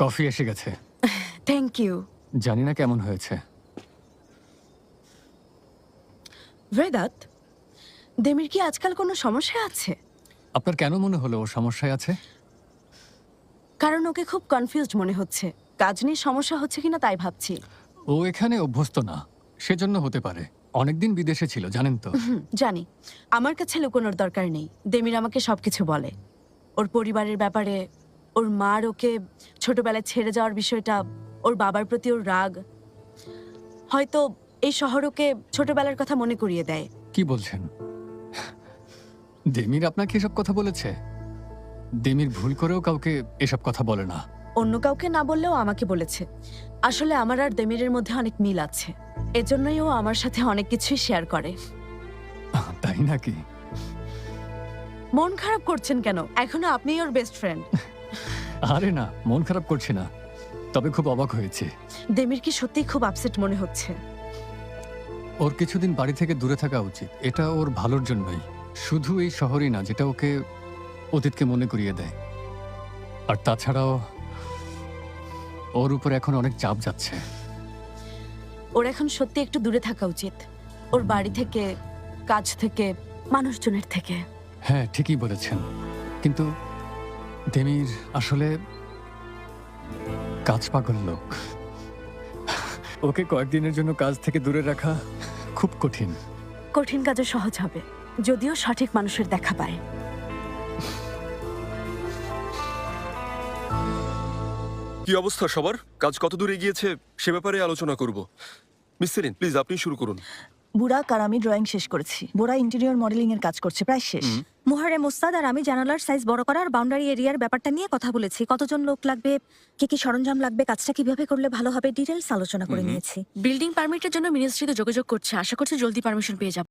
Coffee এসে গেছে। Thank you. জানি না কেমন হয়েছে। বেদাত, দেমির কি আজকাল কোনো সমস্যা আছে? আপনার কেন মনে হলো ও সমস্যায় আছে? কারণ ওকে খুব কনফিউজড মনে হচ্ছে। কাজ নিয়ে সমস্যা হচ্ছে কিনা তাই ভাবছি। ও এখানে অভ্যস্ত না, সেজন্য হতে পারে। অনেকদিন বিদেশে ছিল, জানেন তো। জানি। আমার কাছে লুকোনোর দরকার নেই। দেমির আমাকে সবকিছু বলে। ওর পরিবারের ব্যাপারে, ওর মার ওকে ছোটবেলায় ছেড়ে যাওয়ার বিষয়টা, ওর বাবার প্রতি ওর রাগ। হয়তো এই শহর ওকে ছোটবেলার কথা মনে করিয়ে দেয়। কি বলছেন? দেমির আপনাকে এসব কথা বলেছে? দেমির ভুল করেও কাউকে এসব কথা বলে না। অন্য কাউকে না বললেও আমাকে বলেছে। আসলে আমার আর দেমিরের মধ্যে অনেক মিল আছে। এজন্যই ও আমার সাথে অনেক কিছুই শেয়ার করে। তাই নাকি? মন খারাপ করছেন কেন? এখনো আপনিই ওর বেস্ট ফ্রেন্ড। আরে না, মন খারাপ করছি না, তবে খুব অবাক হয়েছে। দেমির কি সত্যিই খুব আপসেট মনে হচ্ছে? ওর কিছুদিন বাড়ি থেকে দূরে থাকা উচিত। এটা ওর ভালোর জন্যই। শুধু এই শহরই না, যেটা ওকে অতীতকে মনে করিয়ে দেয়। আর তাছাড়াও ওর উপর এখন অনেক চাপ যাচ্ছে। ওর এখন সত্যি একটু দূরে থাকা উচিত। ওর বাড়ি থেকে, কাজ থেকে, মানুষজনের থেকে। হ্যাঁ, ঠিকই বলেছেন। কিন্তু দেমির আসলে কাজ পাগল লোক। ওকে কয়েকদিনের জন্য কাজ থেকে দূরে রাখা খুব কঠিন। কঠিন কাজও সহজ হবে, যদিও সঠিক মানুষের দেখা পায়। কি অবস্থা সবার? কাজ কত দূর এগিয়েছে সে ব্যাপারে আলোচনা করব। মিস সেলিন, প্লিজ আপনি শুরু করুন। বুড়াক আর আমি ড্রয়িং শেষ করেছি। বোরা ইন্টেরিয়র মডেলিং এর কাজ করছে, প্রায় শেষ। মুহারেম ওস্তাদ আর আমি জানালার সাইজ বড় করার বাউন্ডারি এরিয়ার ব্যাপারটা নিয়ে কথা বলেছি। কতজন লোক লাগবে, কি কি সরঞ্জাম লাগবে, কাজটা কিভাবে করলে ভালো হবে, ডিটেলস আলোচনা করে নিয়েছি। বিল্ডিং পারমিটের জন্য মিনিস্ট্রিতে যোগাযোগ করছে। আশা করছি জলদি পারমিশন পেয়ে যাব।